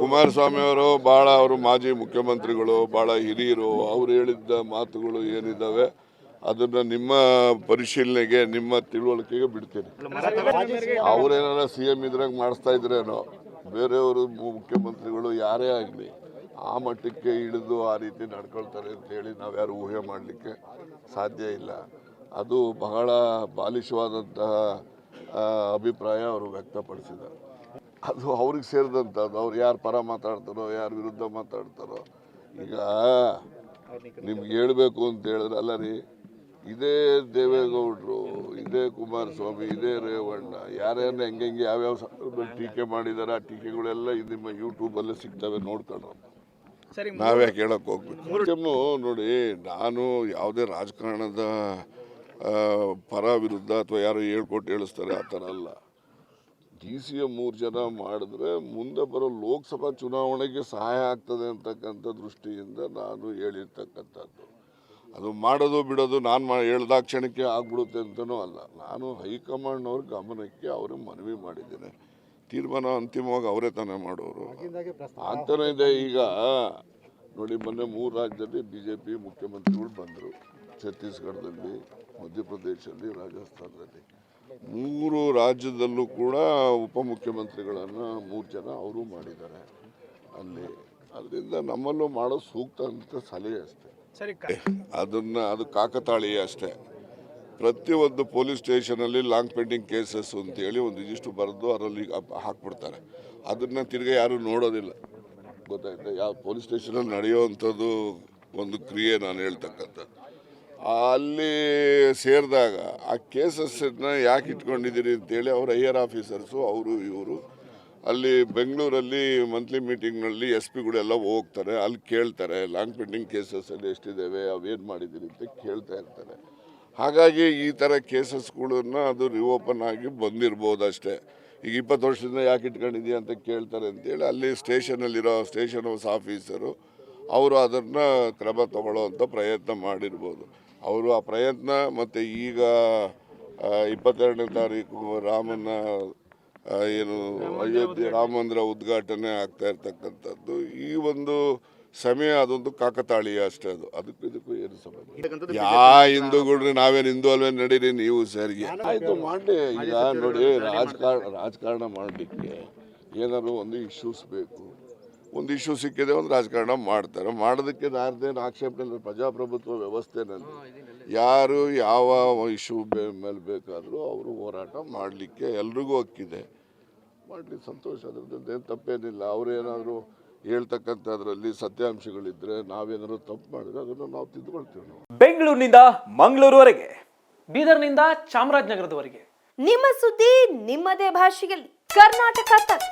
ಕುಮಾರಸ್ವಾಮಿ ಅವರು ಮಾಜಿ ಮುಖ್ಯಮಂತ್ರಿಗಳು, ಬಹಳ ಹಿರಿಯರು. ಅವ್ರು ಹೇಳಿದ್ದ ಮಾತುಗಳು ಏನಿದ್ದಾವೆ ಅದನ್ನ ನಿಮ್ಮ ಪರಿಶೀಲನೆಗೆ, ನಿಮ್ಮ ತಿಳುವಳಿಕೆಗೆ ಬಿಡ್ತೀನಿ. ಅವ್ರೇನಾರ CM ಇದ್ರಾಗ ಮಾಡಿಸ್ತಾ ಇದ್ರೇನೋ, ಬೇರೆಯವರು ಮುಖ್ಯಮಂತ್ರಿಗಳು ಯಾರೇ ಆಗಲಿ ಆ ಮಟ್ಟಕ್ಕೆ ಇಳಿದು ಆ ರೀತಿ ನಡ್ಕೊಳ್ತಾರೆ ಅಂತ ಹೇಳಿ ನಾವ್ಯಾರು ಊಹೆ ಮಾಡಲಿಕ್ಕೆ ಸಾಧ್ಯ ಇಲ್ಲ. ಅದು ಬಹಳ ಬಾಲಿಶವಾದಂತಹ ಅಭಿಪ್ರಾಯ ಅವರು ವ್ಯಕ್ತಪಡಿಸಿದ್ದಾರೆ. ಅದು ಅವ್ರಿಗೆ ಸೇರಿದಂಥದ್ದು. ಅವ್ರು ಯಾರು ಪರ ಮಾತಾಡ್ತಾರೋ, ಯಾರು ವಿರುದ್ಧ ಮಾತಾಡ್ತಾರೋ. ಈಗ ನಿಮ್ಗೆ ಹೇಳಬೇಕು ಅಂತ ಹೇಳಿದ್ರೆ, ಅಲ್ಲ ರೀ, ಇದೇ ದೇವೇಗೌಡರು, ಇದೇ ಕುಮಾರಸ್ವಾಮಿ, ಇದೇ ರೇವಣ್ಣ ಯಾರ್ಯಾರನ್ನ ಹೆಂಗೆ ಯಾವ್ಯಾವ ಸಂದರ್ಭದಲ್ಲಿ ಟೀಕೆ ಮಾಡಿದಾರೆ, ಆ ಟೀಕೆಗಳೆಲ್ಲ ನಿಮ್ಮ ಯೂಟ್ಯೂಬಲ್ಲೇ ಸಿಗ್ತವೆ, ನೋಡ್ಕೊಂಡ್ರು. ನಾವ್ಯಾಕೆ ಹೇಳಕ್ ಹೋಗ್ಬೇಕು? ನೋಡಿ, ನಾನು ಯಾವುದೇ ರಾಜಕಾರಣದ ಪರ ವಿರುದ್ಧ ಅಥವಾ ಯಾರು ಹೇಳ್ಕೊಟ್ಟು ಹೇಳಿಸ್ತಾರೆ ಆ ಥರ ಅಲ್ಲ. DCM 3 ಜನ ಮಾಡಿದ್ರೆ ಮುಂದೆ ಬರೋ ಲೋಕಸಭಾ ಚುನಾವಣೆಗೆ ಸಹಾಯ ಆಗ್ತದೆ ಅಂತಕ್ಕಂಥ ದೃಷ್ಟಿಯಿಂದ ನಾನು ಹೇಳಿರ್ತಕ್ಕಂಥದ್ದು. ಅದು ಮಾಡೋದು ಬಿಡೋದು ನಾನು ಹೇಳ್ದಾಕ್ಷಣಕ್ಕೆ ಆಗ್ಬಿಡುತ್ತೆ ಅಂತನೂ ಅಲ್ಲ. ನಾನು ಹೈಕಮಾಂಡ್ನವ್ರ ಗಮನಕ್ಕೆ ಅವ್ರಿಗೆ ಮನವಿ ಮಾಡಿದ್ದೇನೆ. ತೀರ್ಮಾನ ಅಂತಿಮವಾಗಿ ಅವರೇ ತಾನೇ ಮಾಡೋರು ಅಂತಾನೆ ಇದೆ. ಈಗ ನೋಡಿ, ಮೊನ್ನೆ 3 ರಾಜ್ಯದಲ್ಲಿ BJP ಮುಖ್ಯಮಂತ್ರಿಗಳು ಬಂದರು. ಛತ್ತೀಸ್ಗಢದಲ್ಲಿ, ಮಧ್ಯಪ್ರದೇಶದಲ್ಲಿ, ರಾಜಸ್ಥಾನದಲ್ಲಿ. 3 ರಾಜ್ಯದಲ್ಲೂ ಕೂಡ ಉಪಮುಖ್ಯಮಂತ್ರಿಗಳನ್ನು 3 ಜನ ಅವರು ಮಾಡಿದ್ದಾರೆ ಅಲ್ಲಿ. ಅದರಿಂದ ನಮ್ಮಲ್ಲೂ ಮಾಡೋ ಸೂಕ್ತ ಅಂತ ಸಲಹೆ ಅಷ್ಟೇ. ಅದು ಕಾಕತಾಳೀಯ ಅಷ್ಟೇ. ಪ್ರತಿಯೊಂದು ಪೊಲೀಸ್ ಸ್ಟೇಷನಲ್ಲಿ ಲಾಂಗ್ ಪೆಂಡಿಂಗ್ ಕೇಸಸ್ ಅಂತೇಳಿ ಒಂದು ಇದಿಷ್ಟು ಬರೆದು ಅದರಲ್ಲಿ ಹಾಕ್ಬಿಡ್ತಾರೆ. ಅದನ್ನು ತಿರ್ಗಿ ಯಾರು ನೋಡೋದಿಲ್ಲ. ಗೊತ್ತಾಯ್ತಾ? ಯಾವ ಪೊಲೀಸ್ ಸ್ಟೇಷನಲ್ಲಿ ನಡೆಯುವಂಥದ್ದು ಒಂದು ಕ್ರಿಯೆ ನಾನು ಹೇಳ್ತಕ್ಕಂಥದ್ದು. ಅಲ್ಲಿ ಸೇರಿದಾಗ ಆ ಕೇಸಸ್ಸನ್ನು ಯಾಕೆ ಇಟ್ಕೊಂಡಿದ್ದೀರಿ ಅಂತೇಳಿ ಅವ್ರ ಹೈಯರ್ ಆಫೀಸರ್ಸು ಅವರು ಇವರು ಅಲ್ಲಿ ಬೆಂಗಳೂರಲ್ಲಿ ಮಂತ್ಲಿ ಮೀಟಿಂಗ್ನಲ್ಲಿ SP ಗಳೆಲ್ಲ ಹೋಗ್ತಾರೆ. ಅಲ್ಲಿ ಕೇಳ್ತಾರೆ, ಲಾಂಗ್ ಪೆಂಡಿಂಗ್ ಕೇಸಸ್ಸಲ್ಲಿ ಎಷ್ಟಿದ್ದಾವೆ, ಅವೇನು ಮಾಡಿದ್ದೀರಿ ಅಂತ ಕೇಳ್ತಾ ಇರ್ತಾರೆ. ಹಾಗಾಗಿ ಈ ಥರ ಕೇಸಸ್ಗಳನ್ನು ಅದು ರಿಓಪನ್ ಆಗಿ ಬಂದಿರ್ಬೋದು ಅಷ್ಟೇ. ಈಗ 20 ವರ್ಷದಿಂದ ಯಾಕೆ ಇಟ್ಕೊಂಡಿದ್ದೀಯ ಅಂತ ಕೇಳ್ತಾರೆ ಅಂತೇಳಿ ಅಲ್ಲಿ ಸ್ಟೇಷನಲ್ಲಿರೋ ಸ್ಟೇಷನ್ ಹೌಸ್ ಆಫೀಸರು ಅವರು ಅದನ್ನು ಕ್ರಮ ತಗೊಳ್ಳೋವಂಥ ಪ್ರಯತ್ನ ಮಾಡಿರ್ಬೋದು. ಅವರು ಆ ಪ್ರಯತ್ನ ಮತ್ತು ಈಗ 22ನೇ ತಾರೀಕು ರಾಮನ ಏನು ಅಯೋಧ್ಯೆ ರಾಮ ಮಂದಿರ ಉದ್ಘಾಟನೆ ಆಗ್ತಾ ಇರ್ತಕ್ಕಂಥದ್ದು ಈ ಒಂದು ಸಮಯ, ಅದೊಂದು ಕಾಕತಾಳೀಯ ಅಷ್ಟೇ. ಅದಕ್ಕೂ ಇದಕ್ಕೂ ಏನು ಸಂಬಂಧ? ಹಿಂದೂಗಳ್ರಿ, ನಾವೇನು ಹಿಂದೂ ಅಲ್ವೇ, ನಡೀರಿ ನೀವು ಸರಿಗೆ ಆಯಿತು ಮಾಡಲಿ. ಈಗ ನೋಡಿ, ರಾಜಕಾರಣ ಮಾಡಲಿಕ್ಕೆ ಏನಾದ್ರು ಒಂದು ಇಶ್ಯೂಸ್ ಬೇಕು. ಒಂದು ಇಶ್ಯೂ ಸಿಕ್ಕಿದೆ, ಒಂದು ರಾಜಕಾರಣ ಮಾಡ್ತಾರೆ. ಮಾಡೋದಕ್ಕೆ ನಾರ್ದೇನು ಆಕ್ಷೇಪಣೆ. ಪ್ರಜಾಪ್ರಭುತ್ವ ವ್ಯವಸ್ಥೆನಲ್ಲಿ ಯಾರು ಯಾವ ಇಶ್ಯೂ ಮೇಲೆ ಬೇಕಾದರೂ ಅವರು ಹೋರಾಟ ಮಾಡಲಿಕ್ಕೆ ಎಲ್ರಿಗೂ ಹಕ್ಕಿದೆ. ಮಾಡಲಿ, ಸಂತೋಷ. ಅದ್ರದ್ದು ಏನು ತಪ್ಪೇನಿಲ್ಲ. ಅವರೇನಾದರೂ ಹೇಳ್ತಕ್ಕಂಥದ್ರಲ್ಲಿ ಸತ್ಯಾಂಶಗಳಿದ್ರೆ, ನಾವೇನಾದ್ರು ತಪ್ಪು ಮಾಡಿದ್ರೆ ಅದನ್ನು ನಾವು ತಿದ್ದುಕೊಳ್ತೀವಿ. ಬೆಂಗಳೂರಿನಿಂದ ಮಂಗಳೂರುವರೆಗೆ, ಬೀದರ್ನಿಂದ ಚಾಮರಾಜನಗರದವರೆಗೆ ನಿಮ್ಮ ಸುದ್ದಿ ನಿಮ್ಮದೇ ಭಾಷೆಯಲ್ಲಿ. ಕರ್ನಾಟಕ ತಕ್.